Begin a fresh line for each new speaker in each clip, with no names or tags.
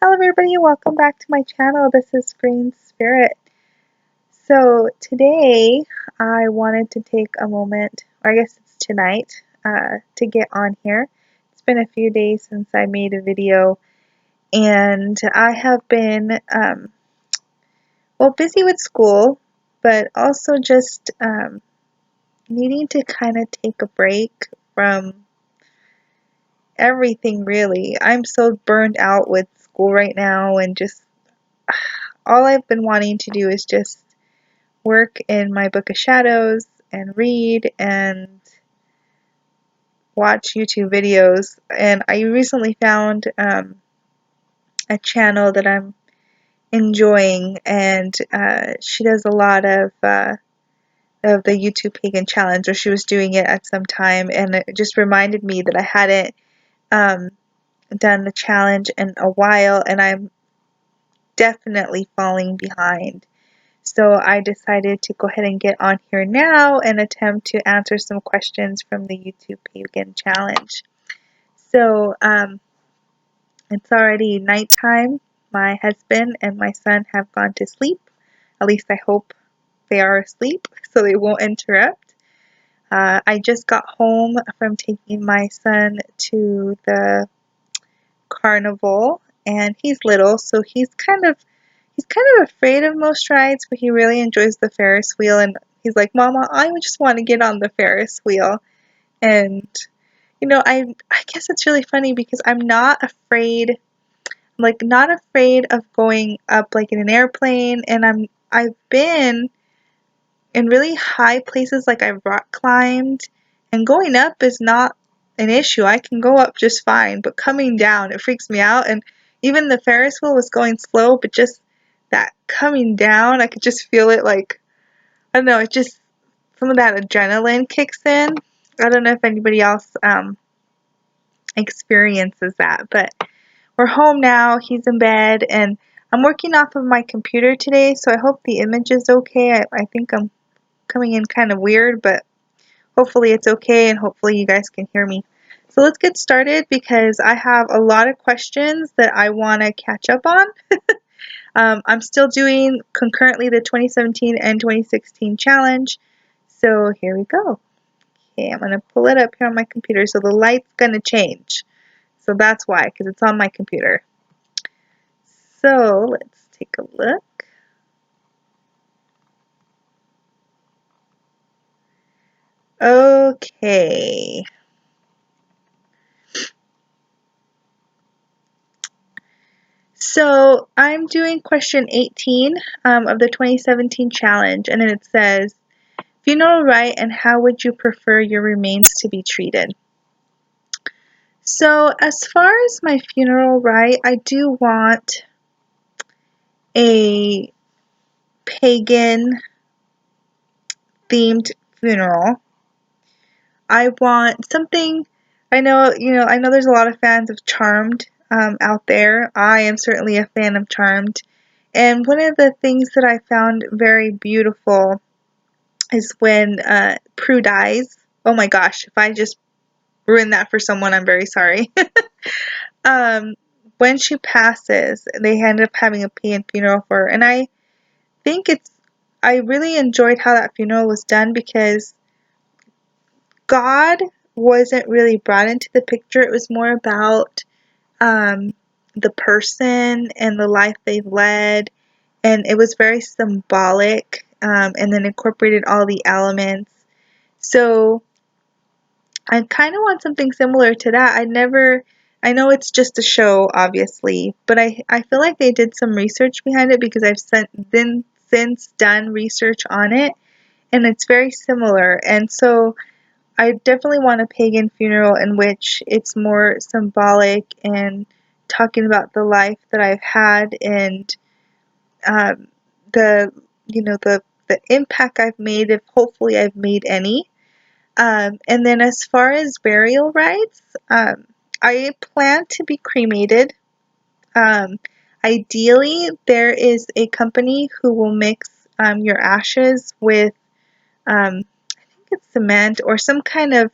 Hello everybody, welcome back to my channel. This is Green Spirit. So today I wanted to take a moment, or I guess it's tonight, to get on here. It's been a few days since I made a video and I have been, busy with school, but also just needing to kind of take a break from everything really. I'm so burned out with school right now and just all I've been wanting to do is just work in my book of shadows and read and watch YouTube videos. And I recently found a channel that I'm enjoying, and she does a lot of the YouTube Pagan challenge, or she was doing it at some time, and it just reminded me that I hadn't um, done the challenge in a while, and I'm definitely falling behind. So I decided to go ahead and get on here now and attempt to answer some questions from the YouTube Pagan Challenge. So it's already nighttime. My husband and my son have gone to sleep. At least I hope they are asleep so they won't interrupt. I just got home from taking my son to the carnival, and he's little, so he's kind of afraid of most rides, but he really enjoys the Ferris wheel, and he's like, Mama, I just want to get on the Ferris wheel. And I guess it's really funny because I'm not afraid, like not afraid of going up like in an airplane, and I've been in really high places, like I've rock climbed, and going up is not an issue. I can go up just fine, but coming down, it freaks me out. And even the Ferris wheel was going slow, but just that coming down, I could just feel it, like, I don't know, it just, some of that adrenaline kicks in. I don't know if anybody else experiences that, but we're home now, he's in bed, and I'm working off of my computer today, so I hope the image is okay. I think I'm coming in kind of weird, but hopefully it's okay, and hopefully you guys can hear me. So let's get started because I have a lot of questions that I want to catch up on. I'm still doing concurrently the 2017 and 2016 challenge. So here we go. Okay, I'm going to pull it up here on my computer. So the light's going to change. So that's why, because it's on my computer. So let's take a look. Okay. So I'm doing question 18 of the 2017 challenge, and then it says, funeral rite, and how would you prefer your remains to be treated? So as far as my funeral rite, I do want a pagan themed funeral. I want something, I know there's a lot of fans of Charmed out there. I am certainly a fan of Charmed. And one of the things that I found very beautiful is when Prue dies. Oh my gosh, if I just ruined that for someone, I'm very sorry. um, when she passes, they end up having a pagan funeral for her. And think I really enjoyed how that funeral was done because God wasn't really brought into the picture. It was more about the person and the life they've led, and it was very symbolic, and then incorporated all the elements. So I kind of want something similar to that. I know it's just a show, obviously, but I feel like they did some research behind it because I've since done research on it, and it's very similar. And so I definitely want a pagan funeral in which it's more symbolic and talking about the life that I've had, and the the impact I've made, if hopefully I've made any. And then as far as burial rites, I plan to be cremated. Um, Ideally, there is a company who will mix your ashes with, I think it's cement or some kind of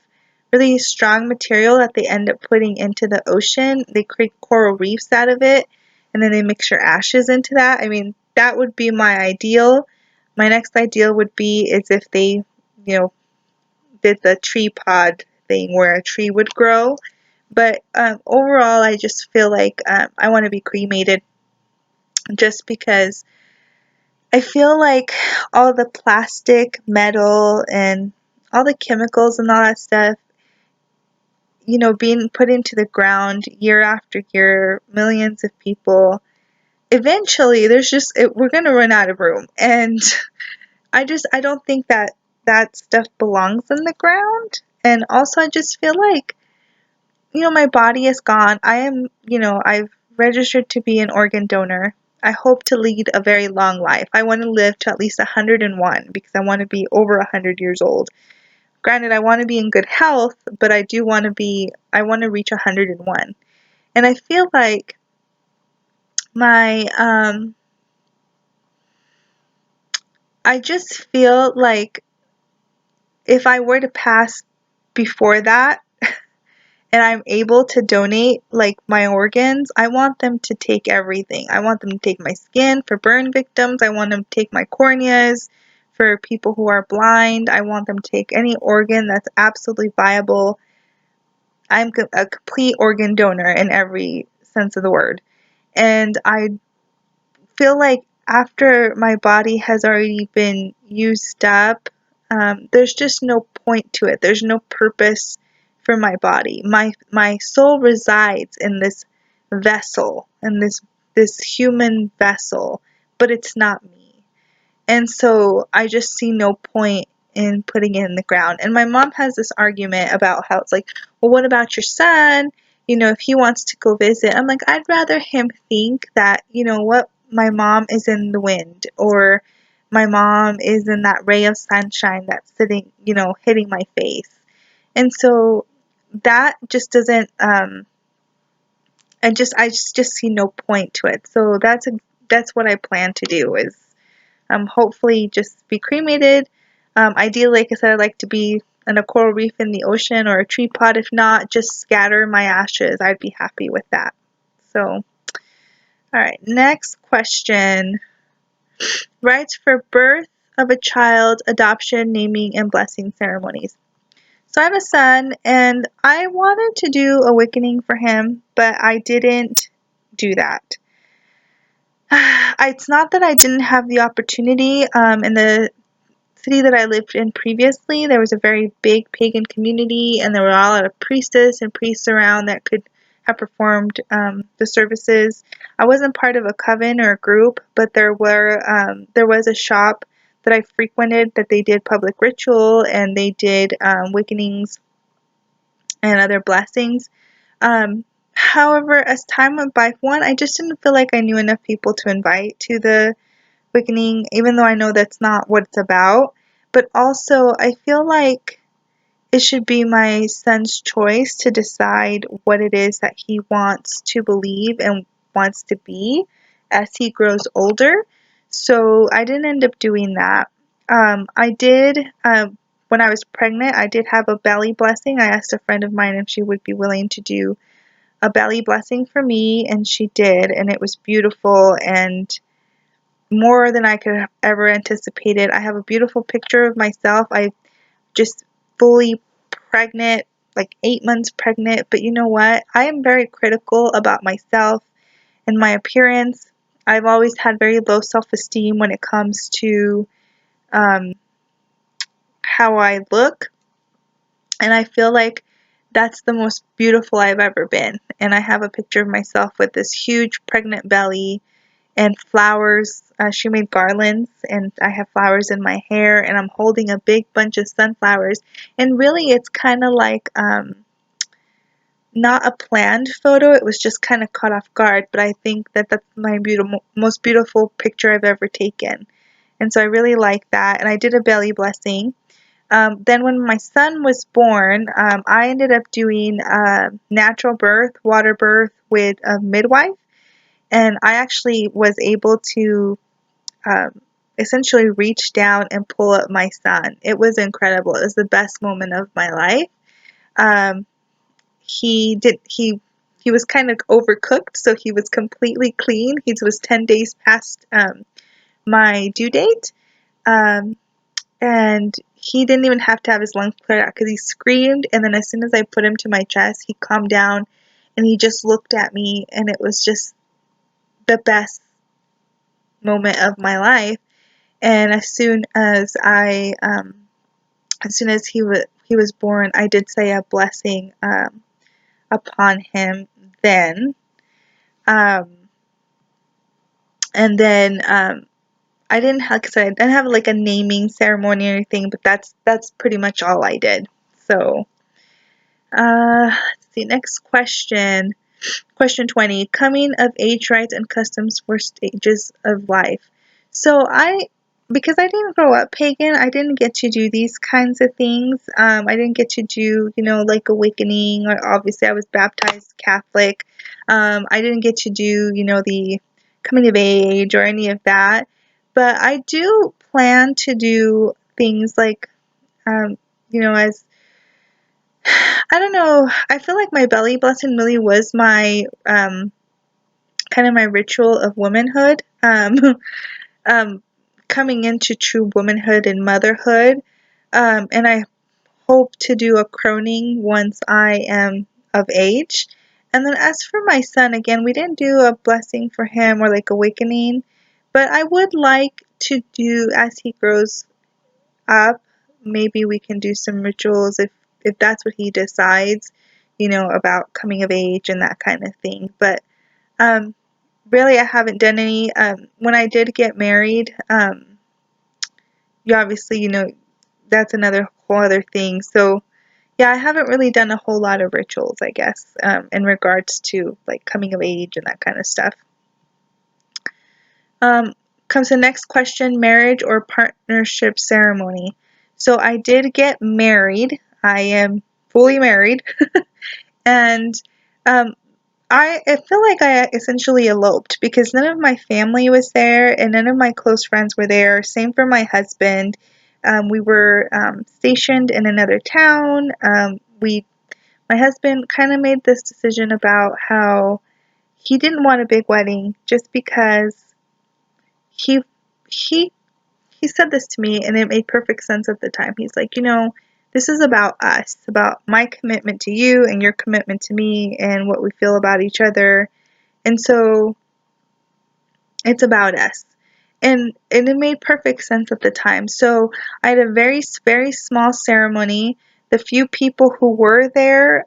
really strong material that they end up putting into the ocean. They create coral reefs out of it, and then they mix your ashes into that. I mean, that would be my ideal. My next ideal would be is if they, did the tree pod thing where a tree would grow. But overall, I just feel like I want to be cremated just because I feel like all the plastic, metal, and all the chemicals and all that stuff, being put into the ground year after year, millions of people, eventually we're going to run out of room. And I don't think that that stuff belongs in the ground. And also I just feel like, my body is gone. I've registered to be an organ donor. I hope to lead a very long life. I want to live to at least 101 because I want to be over 100 years old. Granted, I want to be in good health, but I want to reach 101. And I feel like my, I just feel like if I were to pass before that, and I'm able to donate like my organs, I want them to take everything. I want them to take my skin for burn victims. I want them to take my corneas for people who are blind. I want them to take any organ that's absolutely viable. I'm a complete organ donor in every sense of the word. And I feel like after my body has already been used up, there's just no point to it. There's no purpose for my body. My soul resides in this vessel, in this human vessel, but it's not me. And so I just see no point in putting it in the ground. And my mom has this argument about how it's like, well, what about your son? If he wants to go visit, I'm like, I'd rather him think that, what, my mom is in the wind, or my mom is in that ray of sunshine that's sitting, hitting my face. And so that just doesn't, I just see no point to it. So that's what I plan to do is hopefully just be cremated. Ideally, like I said, I'd like to be in a coral reef in the ocean or a tree pod. If not, just scatter my ashes. I'd be happy with that. So, all right, next question. Rites for birth of a child, adoption, naming, and blessing ceremonies. So I have a son, and I wanted to do awakening for him, but I didn't do that. It's not that I didn't have the opportunity. In the city that I lived in previously, there was a very big pagan community, and there were a lot of priestess and priests around that could have performed the services. I wasn't part of a coven or a group, but there was a shop that I frequented that they did public ritual, and they did awakenings and other blessings. However, as time went by, one, I just didn't feel like I knew enough people to invite to the awakening, even though I know that's not what it's about. But also, I feel like it should be my son's choice to decide what it is that he wants to believe and wants to be as he grows older. So I didn't end up doing that. I did, when I was pregnant, I did have a belly blessing. I asked a friend of mine if she would be willing to do a belly blessing for me, and she did, and it was beautiful and more than I could have ever anticipated. I have a beautiful picture of myself. I just fully pregnant, like 8 months pregnant. But you know what? I am very critical about myself and my appearance. I've always had very low self-esteem when it comes to um, how I look. And I feel like that's the most beautiful I've ever been. And I have a picture of myself with this huge pregnant belly and flowers. She made garlands, and I have flowers in my hair, and I'm holding a big bunch of sunflowers. And really, it's kind of like not a planned photo. It was just kind of caught off guard, but I think that that's my most beautiful picture I've ever taken. And so I really like that. And I did a belly blessing. Then when my son was born, I ended up doing natural birth, water birth with a midwife. And I actually was able to essentially reach down and pull up my son. It was incredible. It was the best moment of my life. Um, he he was kind of overcooked, so he was completely clean. He was 10 days past my due date. Um, and he didn't even have to have his lungs cleared out because he screamed, and then as soon as I put him to my chest, he calmed down and he just looked at me, and it was just the best moment of my life. And as soon as he was born, I did say a blessing upon him then. Um, and then I didn't have, cause I didn't have like a naming ceremony or anything, but that's pretty much all I did. So, let's see. Next question. Question 20. Coming of age rites and customs for stages of life. So because I didn't grow up pagan, I didn't get to do these kinds of things. I didn't get to do, like awakening, or obviously I was baptized Catholic. I didn't get to do, the coming of age or any of that. But I do plan to do things like, as I don't know. I feel like my belly blessing really was my kind of my ritual of womanhood. Um, Coming into true womanhood and motherhood. And I hope to do a croning once I am of age. And then as for my son, again, we didn't do a blessing for him or like awakening, but I would like to do as he grows up. Maybe we can do some rituals if that's what he decides, about coming of age and that kind of thing. But um, really, I haven't done any. When I did get married, you obviously, that's another whole other thing. So yeah, I haven't really done a whole lot of rituals, I guess, in regards to like coming of age and that kind of stuff. Um, Comes the next question, marriage or partnership ceremony. So I did get married. I am fully married. And um, I feel like I essentially eloped because none of my family was there and none of my close friends were there. Same for my husband. We were stationed in another town. My husband kind of made this decision about how he didn't want a big wedding just because he he he said this to me and it made perfect sense at the time. He's like, this is about us, about my commitment to you and your commitment to me and what we feel about each other. And so it's about us. And it made perfect sense at the time. So I had a very, very small ceremony. The few people who were there,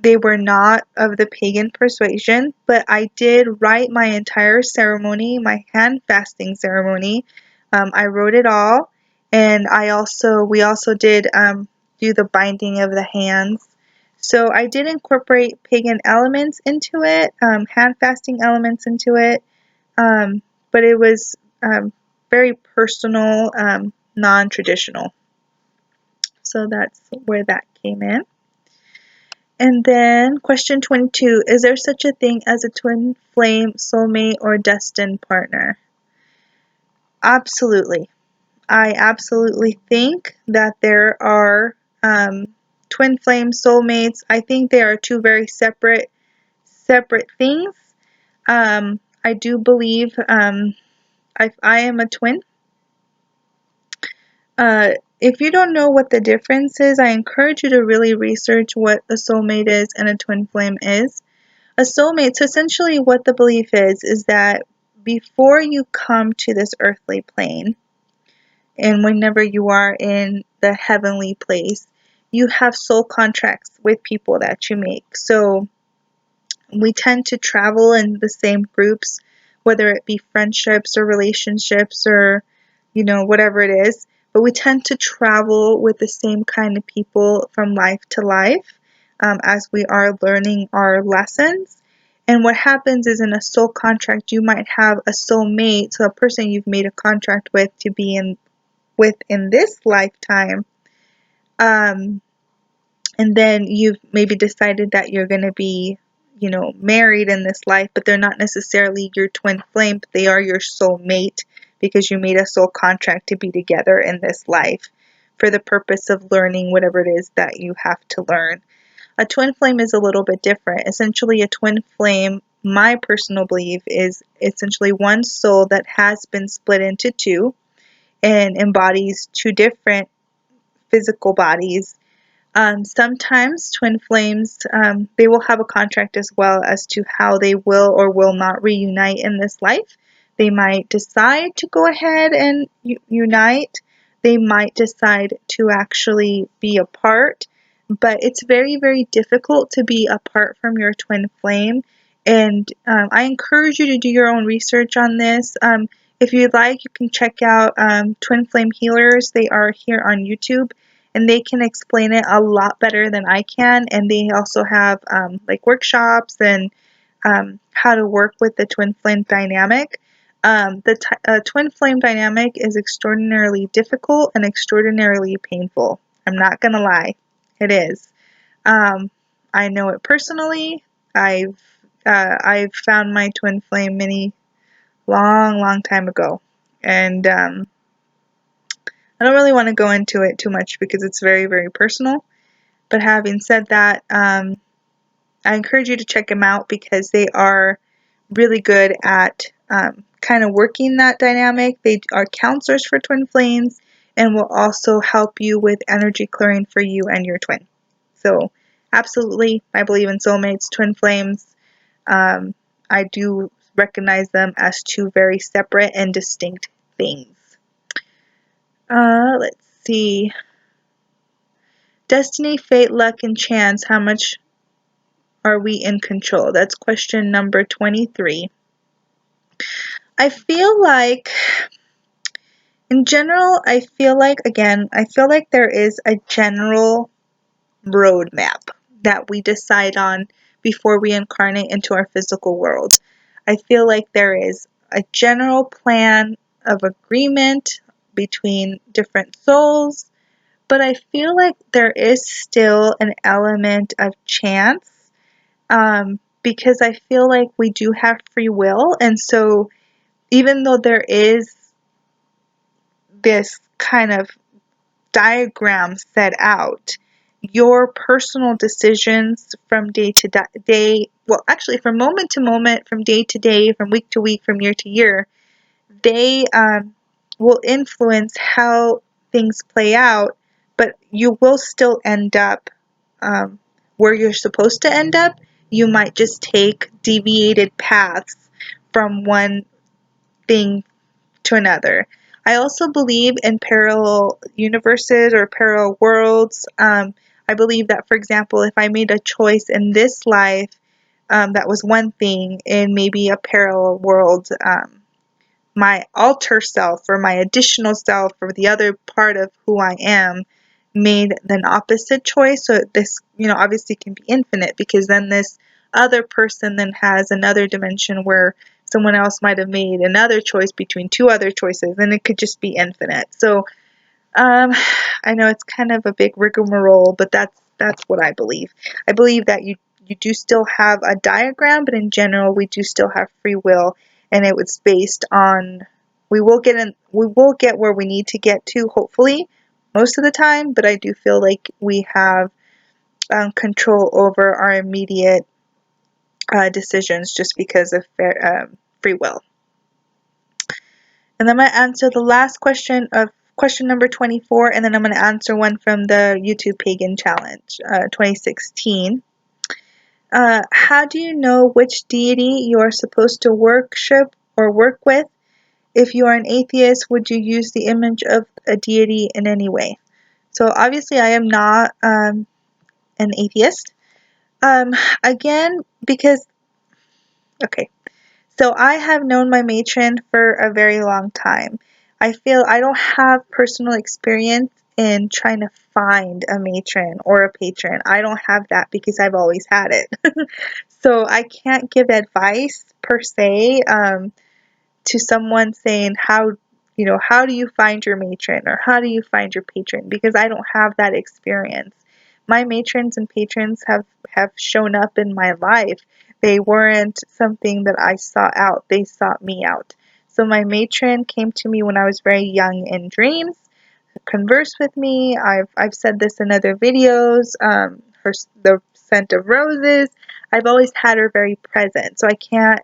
they were not of the pagan persuasion, but I did write my entire ceremony, my hand fasting ceremony. I wrote it all, and we also did do the binding of the hands. So I did incorporate pagan elements into it, hand fasting elements into it, but it was very personal, non-traditional. So that's where that came in. And then question 22, is there such a thing as a twin flame, soulmate, or destined partner? Absolutely. I absolutely think that there are twin flame soulmates. I think they are two very separate things. I do believe I am a twin. If you don't know what the difference is, I encourage you to really research what a soulmate is and a twin flame is. A soulmate, so essentially what the belief is that before you come to this earthly plane, and whenever you are in the heavenly place, you have soul contracts with people that you make. So we tend to travel in the same groups, whether it be friendships or relationships or, whatever it is. But we tend to travel with the same kind of people from life to life as we are learning our lessons. And what happens is in a soul contract, you might have a soulmate, so a person you've made a contract with to be in this lifetime. And then you've maybe decided that you're going to be, married in this life, but they're not necessarily your twin flame, but they are your soul mate because you made a soul contract to be together in this life for the purpose of learning whatever it is that you have to learn. A twin flame is a little bit different. Essentially, a twin flame, my personal belief, is essentially one soul that has been split into two and embodies two different physical bodies. Sometimes twin flames, they will have a contract as well as to how they will or will not reunite in this life. They might decide to go ahead and unite. They might decide to actually be apart. But it's very, very difficult to be apart from your twin flame. And I encourage you to do your own research on this. If you'd like, you can check out Twin Flame Healers. They are here on YouTube, and they can explain it a lot better than I can. And they also have like workshops and how to work with the twin flame dynamic. The twin flame dynamic is extraordinarily difficult and extraordinarily painful. I'm not gonna lie, it is. I know it personally. I've found my twin flame many long time ago, and I don't really want to go into it too much because it's very, very personal. But having said that, I encourage you to check them out because they are really good at kind of working that dynamic. They are counselors for twin flames and will also help you with energy clearing for you and your twin. So, absolutely, I believe in soulmates, twin flames. I do recognize them as two very separate and distinct things. Let's see. Destiny, fate, luck, and chance. How much are we in control? That's question number 23. I feel like, in general, I feel like there is a general roadmap that we decide on before we incarnate into our physical world. I feel like there is a general plan of agreement between different souls, but I feel like there is still an element of chance, because I feel like we do have free will, and so even though there is this kind of diagram set out, your personal decisions from day to day, well, actually from moment to moment, from day to day, from week to week, from year to year, they will influence how things play out, but you will still end up where you're supposed to end up. You might just take deviated paths from one thing to another. I also believe in parallel universes or parallel worlds. I believe that, for example, if I made a choice in this life that was one thing, in maybe a parallel world, my alter self or my additional self or the other part of who I am made an opposite choice. So this, obviously can be infinite, because then this other person then has another dimension where someone else might have made another choice between two other choices, and it could just be infinite. So I know it's kind of a big rigmarole, but that's what I believe. I believe that you do still have a diagram, but in general we do still have free will, and it was based on, we will get where we need to get to, hopefully, most of the time, but I do feel like we have control over our immediate decisions just because of free will. And I'm going to answer the last question of question number 24, and then I'm going to answer one from the YouTube Pagan Challenge 2016. How do you know which deity you are supposed to worship or work with? If you are an atheist, would you use the image of a deity in any way? So obviously I am not an atheist. Again, because, okay, so I have known my matron for a very long time. I feel I don't have personal experience in trying to find a matron or a patron. I don't have that because I've always had it. So I can't give advice per se to someone saying how do you find your matron or how do you find your patron, because I don't have that experience. My matrons and patrons have shown up in my life. They weren't something that I sought out. They sought me out. So my matron came to me when I was very young in dreams, conversed with me. I've said this in other videos. The scent of roses. I've always had her very present, so I can't,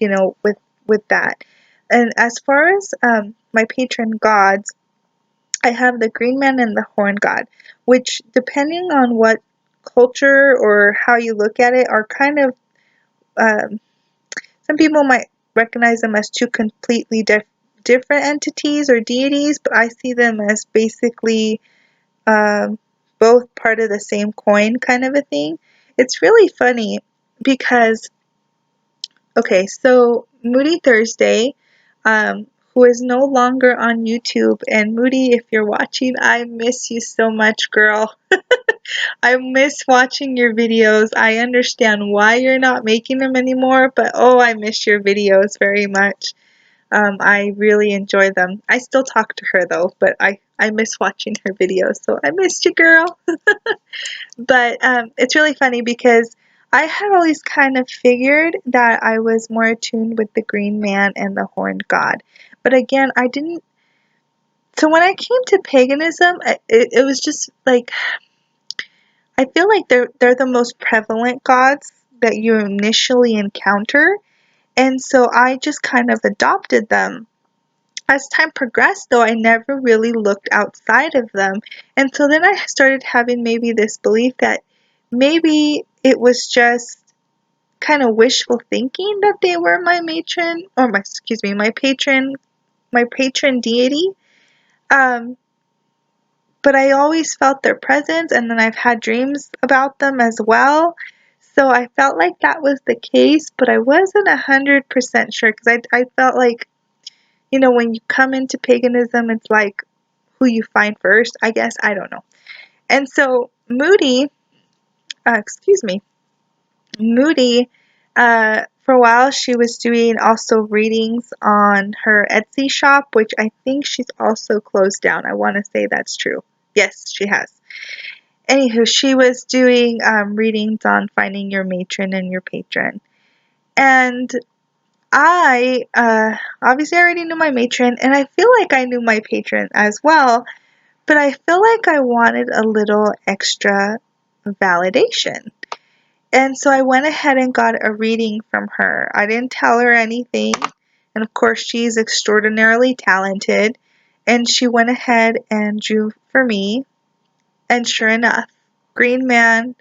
with that. And as far as my patron gods, I have the green man and the horn god, which, depending on what culture or how you look at it, are kind of, um, some people might recognize them as two completely different entities or deities, but I see them as basically, um, both part of the same coin kind of a thing. It's really funny because, okay, so Moody Thursday, who is no longer on YouTube, and Moody, if you're watching, I miss you so much, girl. I miss watching your videos. I understand why you're not making them anymore, but oh, I miss your videos very much. I really enjoy them. I still talk to her though, but I miss watching her videos, so I missed you, girl. But it's really funny because I had always kind of figured that I was more attuned with the green man and the horned god. But again, I didn't. So when I came to paganism, it was just like, I feel like they're the most prevalent gods that you initially encounter, and so I just kind of adopted them. As time progressed, though, I never really looked outside of them. And so then I started having maybe this belief that maybe it was just kind of wishful thinking that they were my matron, or my patron deity. Um, but I always felt their presence, and then I've had dreams about them as well. So I felt like that was the case, but I wasn't 100% sure because I felt like, when you come into paganism, it's like who you find first, I guess. I don't know. And so excuse me, Moody, for a while, she was doing also readings on her Etsy shop, which I think she's also closed down. I want to say that's true. Yes, she has. Anywho, she was doing readings on finding your matron and your patron. And I obviously already knew my matron, and I feel like I knew my patron as well, but I feel like I wanted a little extra validation. And so I went ahead and got a reading from her. I didn't tell her anything, and of course, she's extraordinarily talented, and she went ahead and drew for me, and sure enough, Green Man,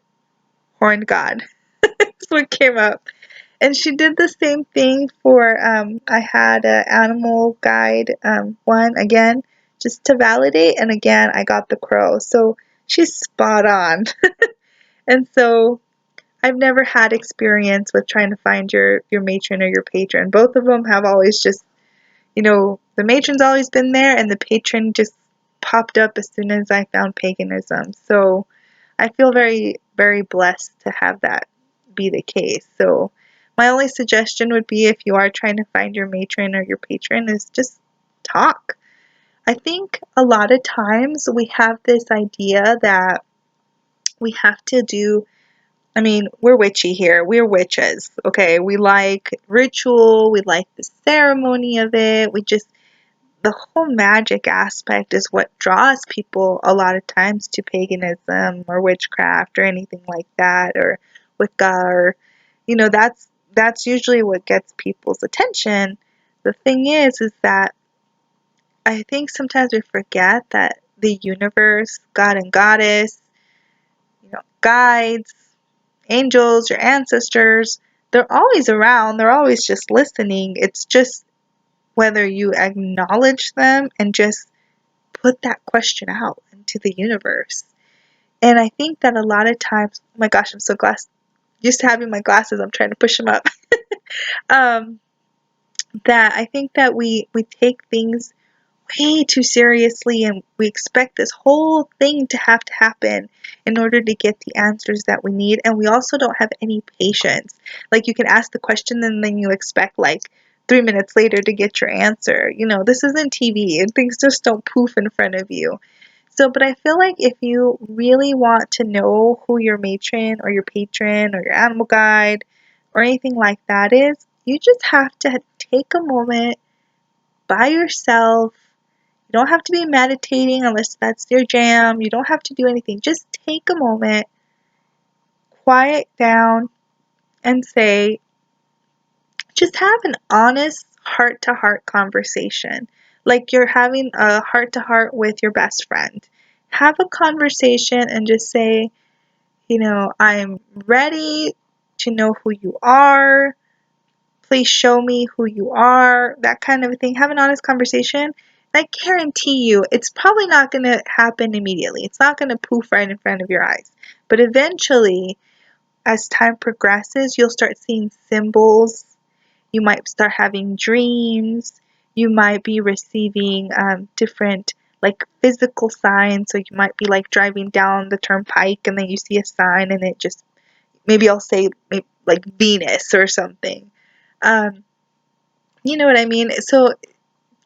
Horned God. That's what came up. And she did the same thing for, I had an animal guide one again, just to validate, and again, I got the crow. So she's spot on. And so I've never had experience with trying to find your matron or your patron. Both of them have always just, the matron's always been there, and the patron just popped up as soon as I found paganism. So I feel very, very blessed to have that be the case. So my only suggestion would be, if you are trying to find your matron or your patron, is just talk. I think a lot of times we have this idea that we have to do, I mean, we're witchy here. We're witches, okay? We like ritual, we like the ceremony of it. The whole magic aspect is what draws people a lot of times to paganism or witchcraft or anything like that, or Wicca, or that's usually what gets people's attention. The thing is that I think sometimes we forget that the universe, God and goddess, guides, angels, your ancestors, they're always around. They're always just listening. It's just whether you acknowledge them and just put that question out into the universe. And I think that a lot of times, oh my gosh, I'm so used to having my glasses, I'm trying to push them up. um, that I think that we take things way too seriously, and we expect this whole thing to happen in order to get the answers that we need, and we also don't have any patience. Like, you can ask the question and then you expect like 3 minutes later to get your answer. This isn't TV, and things just don't poof in front of you. So, but I feel like if you really want to know who your matron or your patron or your animal guide or anything like that is, you just have to take a moment by yourself. You don't have to be meditating unless that's your jam. You don't have to do anything. Just take a moment, quiet down and say, just have an honest heart-to-heart conversation. Like you're having a heart-to-heart with your best friend. Have a conversation and just say, I'm ready to know who you are. Please show me who you are. That kind of a thing. Have an honest conversation. I guarantee you, it's probably not going to happen immediately. It's not going to poof right in front of your eyes. But eventually, as time progresses, you'll start seeing symbols. You might start having dreams. You might be receiving different like physical signs. So you might be like driving down the turnpike and then you see a sign and it just, maybe I'll say like Venus or something. You know what I mean? So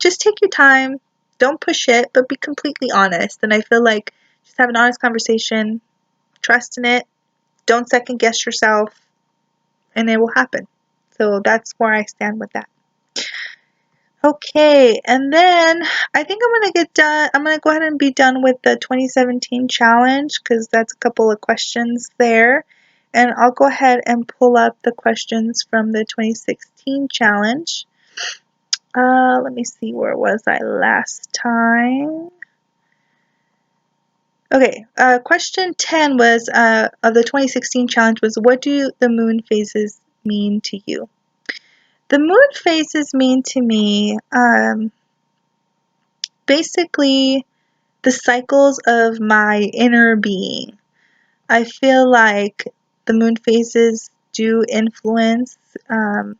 just take your time. Don't push it, but be completely honest. And I feel like just have an honest conversation. Trust in it. Don't second guess yourself. And it will happen. So that's where I stand with that. Okay, and then I think I'm going to get done. I'm going to go ahead and be done with the 2017 challenge because that's a couple of questions there. And I'll go ahead and pull up the questions from the 2016 challenge. Let me see, where was I last time? Okay, question 10 was of the 2016 challenge was, what do the moon phases mean to you? The moon phases mean to me basically the cycles of my inner being. I feel like the moon phases do influence how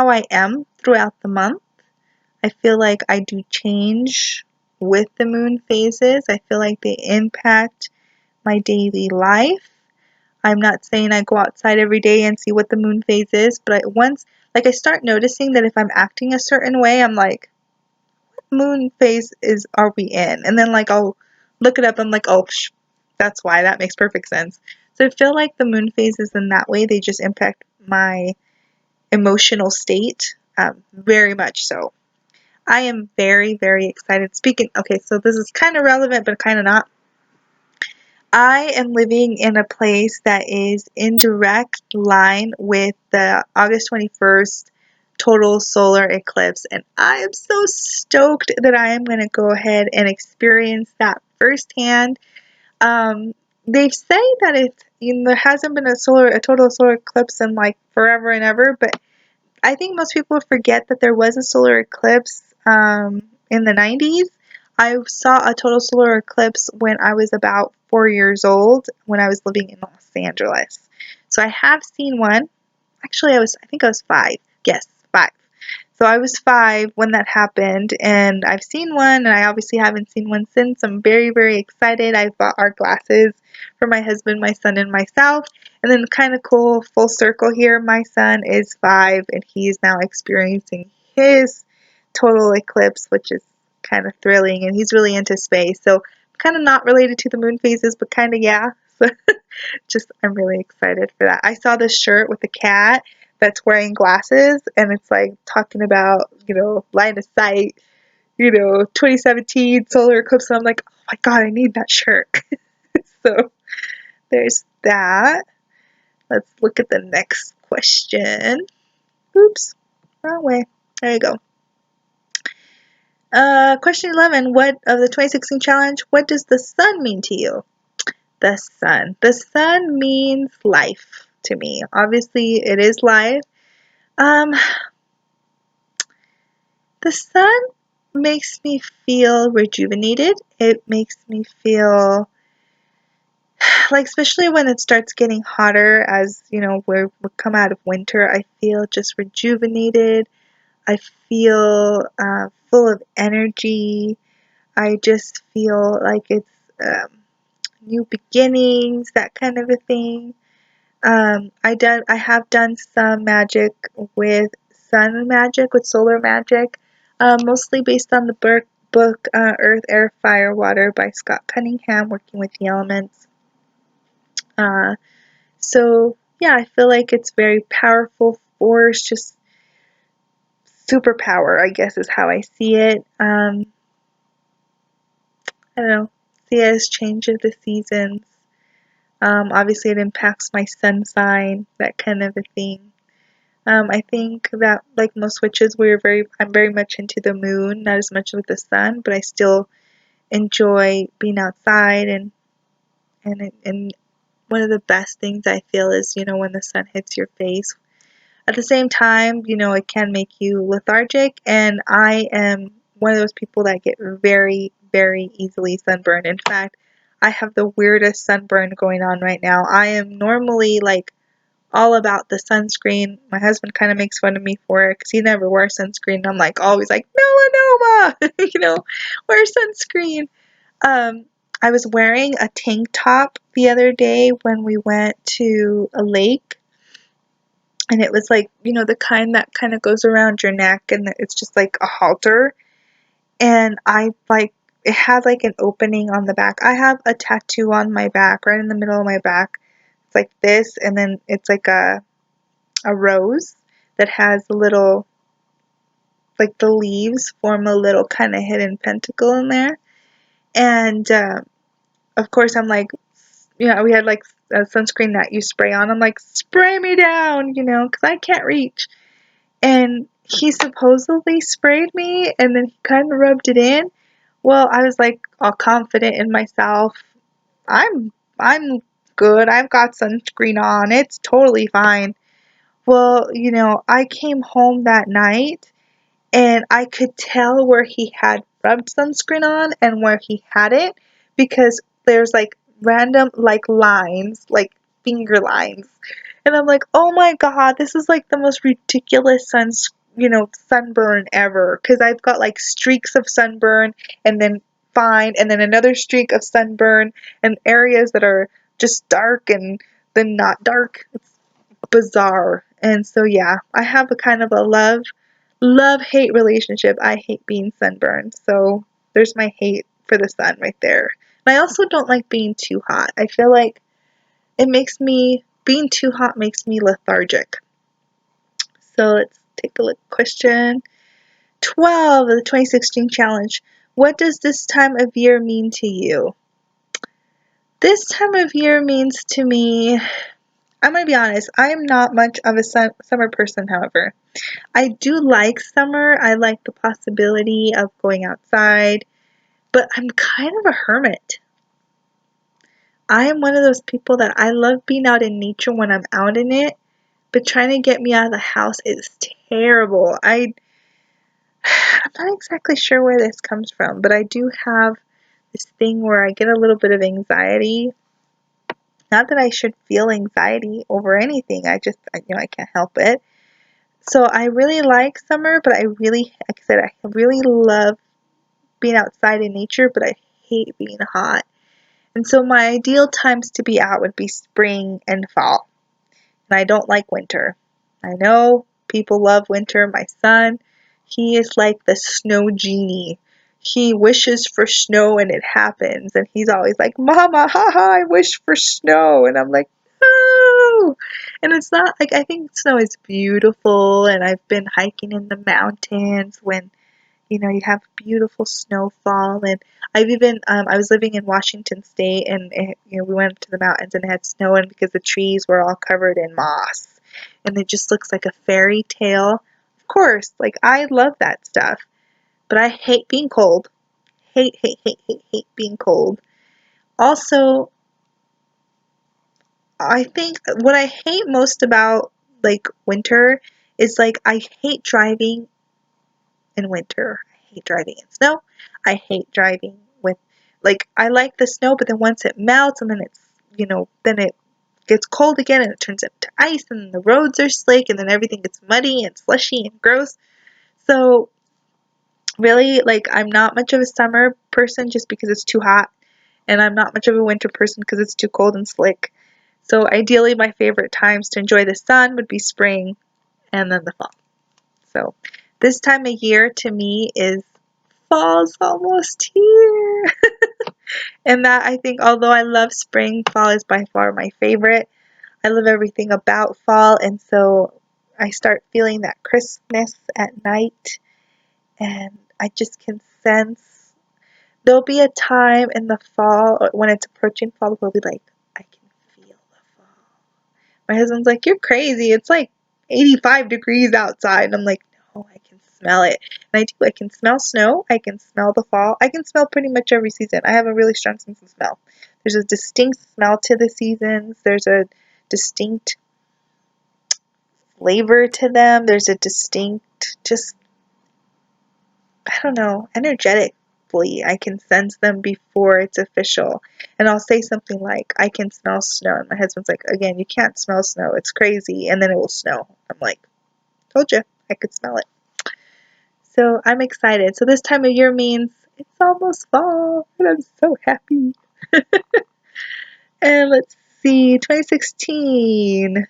I am throughout the month. I feel like I do change with the moon phases. I feel like they impact my daily life. I'm not saying I go outside every day and see what the moon phase is, but I start noticing that if I'm acting a certain way, I'm like, what moon phase are we in? And then like I'll look it up. I'm like, oh, that's why. That makes perfect sense. So I feel like the moon phases in that way, they just impact my emotional state very much so. I am very, very excited. Okay, so this is kind of relevant, but kind of not. I am living in a place that is in direct line with the August 21st total solar eclipse, and I am so stoked that I am going to go ahead and experience that firsthand. They say that there hasn't been a total solar eclipse in like forever and ever, but I think most people forget that there was a solar eclipse in the 90s. I saw a total solar eclipse when I was about 4 years old when I was living in Los Angeles. So I have seen one. Actually, I think I was 5. Yes, 5. So I was 5 when that happened, and I've seen one, and I obviously haven't seen one since. I'm very, very excited. I bought our glasses for my husband, my son, and myself. And then kind of cool, full circle here, my son is 5, and he's now experiencing his total eclipse, which is kind of thrilling, and he's really into space. So kind of not related to the moon phases, but kind of yeah. So I'm really excited for that. I saw this shirt with a cat that's wearing glasses, and it's like talking about, line of sight, 2017 solar eclipse. And I'm like, oh my god, I need that shirt. So there's that. Let's look at the next question. Oops, wrong way. There you go. Question 11. What of the 2016 challenge? What does the sun mean to you? The sun. The sun means life to me. Obviously, it is life. The sun makes me feel rejuvenated. It makes me feel like, especially when it starts getting hotter, as we come out of winter, I feel just rejuvenated. I feel full of energy. I just feel like it's new beginnings, that kind of a thing. I have done some magic with sun magic, with solar magic, mostly based on the book Earth, Air, Fire, Water by Scott Cunningham, working with the elements. So yeah, I feel like it's very powerful force, just superpower, I guess is how I see it. I don't know, see it as change of the seasons. Obviously, it impacts my sun sign, that kind of a thing. I think that, like most witches, I'm very much into the moon, not as much with the sun, but I still enjoy being outside, and one of the best things I feel is, when the sun hits your face. At the same time, it can make you lethargic, and I am one of those people that get very, very easily sunburned. In fact, I have the weirdest sunburn going on right now. I am normally like all about the sunscreen. My husband kind of makes fun of me for it because he never wears sunscreen. I'm like always like, melanoma, wear sunscreen. I was wearing a tank top the other day when we went to a lake, and it was like, the kind that kind of goes around your neck, and it's just like a halter. And it had like an opening on the back. I have a tattoo on my back, right in the middle of my back. It's like this, and then it's like a rose that has a little, like the leaves form a little kind of hidden pentacle in there. And of course, I'm like, we had like a sunscreen that you spray on. I'm like, spray me down, because I can't reach. And he supposedly sprayed me, and then he kind of rubbed it in. Well, I was like all confident in myself. I'm good. I've got sunscreen on. It's totally fine. Well, I came home that night, and I could tell where he had rubbed sunscreen on and where he hadn't, because there's like random like lines, like finger lines. And I'm like, oh my god, this is like the most ridiculous sunburn ever, because I've got like streaks of sunburn, and then fine, and then another streak of sunburn, and areas that are just dark and then not dark. It's bizarre. And so yeah, I have a kind of a love hate relationship. I hate being sunburned. So there's my hate for the sun right there. And I also don't like being too hot. I feel like being too hot makes me lethargic. So let's take a look. Question 12 of the 2016 challenge. What does this time of year mean to you? This time of year means to me, I'm going to be honest, I am not much of a summer person, however. I do like summer. I like the possibility of going outside, but I'm kind of a hermit. I am one of those people that I love being out in nature when I'm out in it, but trying to get me out of the house is terrible. I'm not exactly sure where this comes from, but I do have this thing where I get a little bit of anxiety. Not that I should feel anxiety over anything. I can't help it. So I really like summer, but like I said, I really love being outside in nature, but I hate being hot. And so my ideal times to be out would be spring and fall. And I don't like winter. I know people love winter. My son, he is like the snow genie. He wishes for snow and it happens. And he's always like, Mama, haha, I wish for snow. And I'm like, no. And it's not like, I think snow is beautiful. And I've been hiking in the mountains when you have beautiful snowfall. And I was living in Washington State, and we went to the mountains and it had snow, and because the trees were all covered in moss, and it just looks like a fairy tale. Of course, like I love that stuff, but I hate being cold. Hate, hate, hate, hate, hate being cold. Also, I think what I hate most about like winter is like I hate driving in winter. I hate driving in snow. I hate driving with, like, I like the snow, but then once it melts and then then it gets cold again and it turns into ice and the roads are slick and then everything gets muddy and slushy and gross. So really, like, I'm not much of a summer person just because it's too hot, and I'm not much of a winter person because it's too cold and slick. So ideally, my favorite times to enjoy the sun would be spring and then the fall. So this time of year to me is fall's almost here. And that, I think, although I love spring, fall is by far my favorite. I love everything about fall, and so I start feeling that crispness at night, and I just can sense there'll be a time in the fall, or when it's approaching fall, where I'll be like, I can My husband's like, you're crazy. It's like 85 degrees outside. And I'm like, no, I can smell it. And I do. I can smell snow. I can smell the fall. I can smell pretty much every season. I have a really strong sense of smell. There's a distinct smell to the seasons. There's a distinct flavor to them. There's a distinct, just, I don't know, energetically, I can sense them before it's official. And I'll say something like, I can smell snow. And my husband's like, again, you can't smell snow. It's crazy. And then it will snow. I'm like, told you, I could smell it. So I'm excited. So this time of year means it's almost fall. And I'm so happy. And let's see, 2016.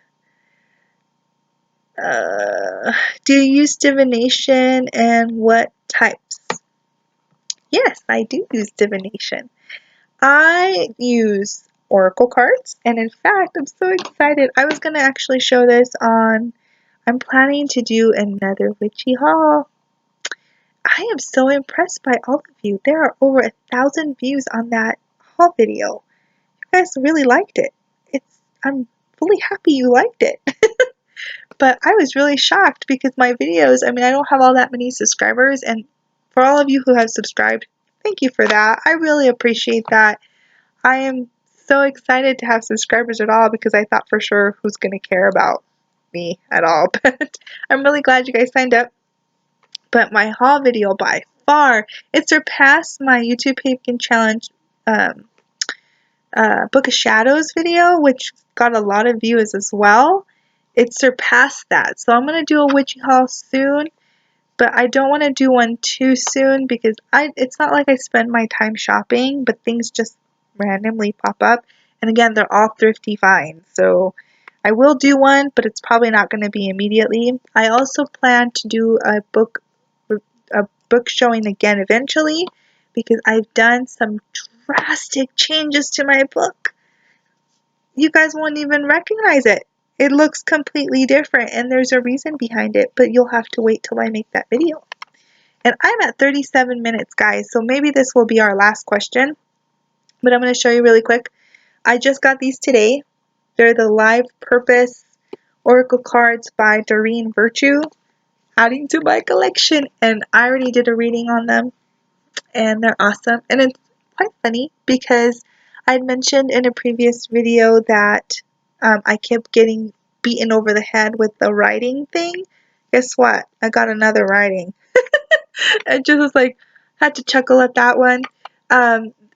Do you use divination, and what types? Yes, I do use divination. I use oracle cards, and in fact, I'm so excited. I was going to actually show this on, I'm planning to do another witchy haul. I am so impressed by all of you. There are over 1,000 views on that haul video. You guys really liked it. I'm really happy you liked it. But I was really shocked because my videos, I mean, I don't have all that many subscribers, and for all of you who have subscribed, thank you for that. I really appreciate that. I am so excited to have subscribers at all because I thought for sure who's going to care about me at all. But I'm really glad you guys signed up. But my haul video by far, it surpassed my YouTube Pagan Challenge Book of Shadows video, which got a lot of views as well. It surpassed that. So I'm going to do a witchy haul soon, but I don't want to do one too soon because it's not like I spend my time shopping, but things just randomly pop up. And again, they're all thrifty finds. So I will do one, but it's probably not going to be immediately. I also plan to do a book showing again eventually because I've done some drastic changes to my book. You guys won't even recognize it. It looks completely different, and there's a reason behind it, but you'll have to wait till I make that video. And I'm at 37 minutes, guys, so maybe this will be our last question, but I'm going to show you really quick. I just got these today. They're the Live Purpose Oracle cards by Doreen Virtue, adding to my collection, and I already did a reading on them, and they're awesome. And it's quite funny because I'd mentioned in a previous video that I kept getting beaten over the head with the writing thing. Guess what? I got another writing. I just was like, had to chuckle at that one.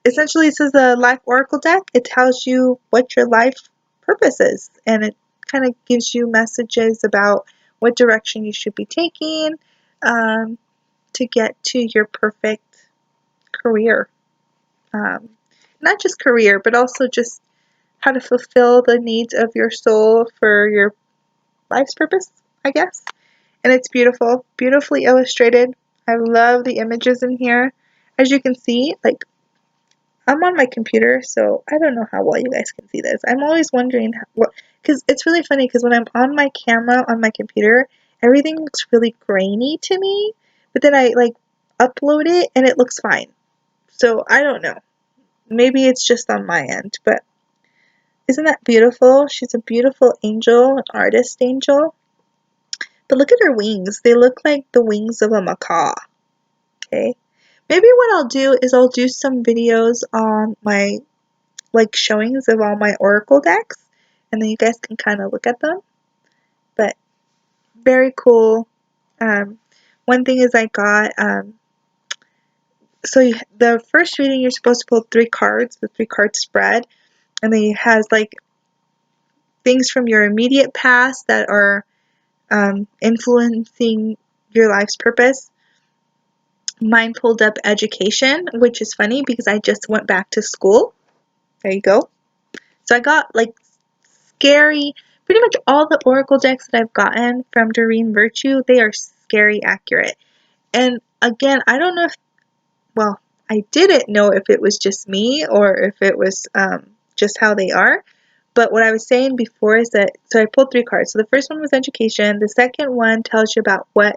Essentially, this is a life oracle deck. It tells you what your life purpose is, and it kind of gives you messages about what direction you should be taking to get to your perfect career. Not just career, but also just how to fulfill the needs of your soul for your life's purpose, I guess. And it's beautiful, beautifully illustrated. I love the images in here. As you can see, like, I'm on my computer, so I don't know how well you guys can see this. I'm always wondering what, because it's really funny because when I'm on my camera on my computer, everything looks really grainy to me, but then I like upload it and it looks fine. So I don't know. Maybe it's just on my end, but isn't that beautiful? She's a beautiful angel, an artist angel. But look at her wings. They look like the wings of a macaw. Okay. Maybe what I'll do is I'll do some videos on my, like, showings of all my oracle decks, and then you guys can kind of look at them. But very cool. One thing is I got, so the first reading you're supposed to pull 3 cards, the 3-card spread, and then it has like things from your immediate past that are influencing your life's purpose. Mine pulled up education, which is funny because I just went back to school. There you go. So I got like scary, pretty much all the oracle decks that I've gotten from Doreen Virtue, they are scary accurate. And again, I don't know if, well, I didn't know if it was just me or if it was just how they are. But what I was saying before is that, so I pulled 3 cards. So the first one was education. The second one tells you about what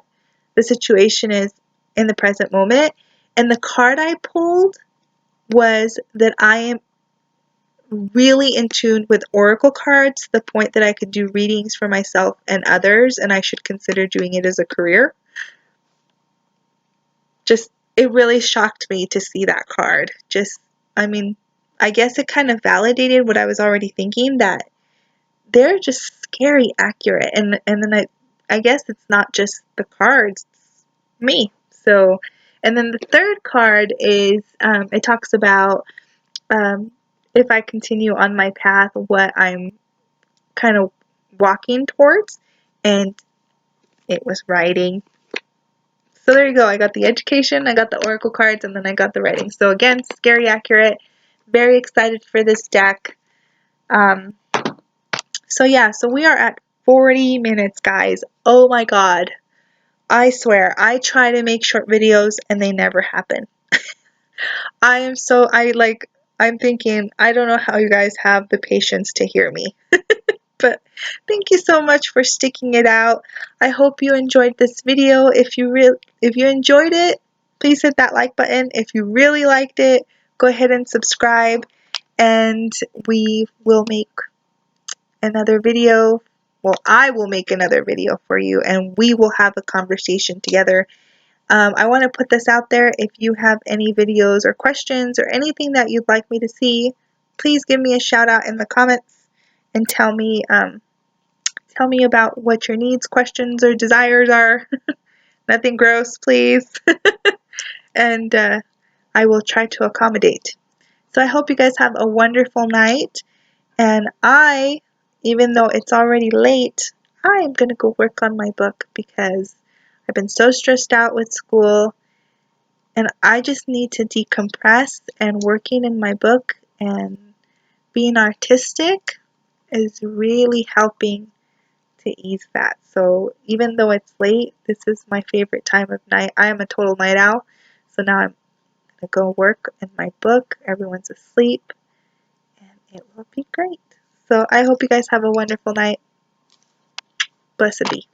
the situation is in the present moment. And the card I pulled was that I am really in tune with oracle cards to the point that I could do readings for myself and others, and I should consider doing it as a career. Just, it really shocked me to see that card. Just, I mean, I guess it kind of validated what I was already thinking, that they're just scary accurate. And then I guess it's not just the cards, it's me. So, and then the third card is, it talks about if I continue on my path, what I'm kind of walking towards, and it was writing. So there you go. I got the education, I got the oracle cards, and then I got the writing. So again, scary accurate. Very excited for this deck. So yeah, so we are at 40 minutes, guys. Oh my god. I swear, I try to make short videos and they never happen. I'm thinking, I don't know how you guys have the patience to hear me. But thank you so much for sticking it out. I hope you enjoyed this video. If you enjoyed it, please hit that like button. If you really liked it, go ahead and subscribe, and we will make another video. Well, I will make another video for you, and we will have a conversation together. I want to put this out there. If you have any videos or questions or anything that you'd like me to see, please give me a shout out in the comments and tell me about what your needs, questions, or desires are. Nothing gross, please. And I will try to accommodate. So I hope you guys have a wonderful night. And even though it's already late, I am going to go work on my book because I've been so stressed out with school. And I just need to decompress, and working in my book and being artistic is really helping to ease that. So even though it's late, this is my favorite time of night. I am a total night owl. So now I'm going to go work in my book. Everyone's asleep, and it will be great. So I hope you guys have a wonderful night. Blessed be.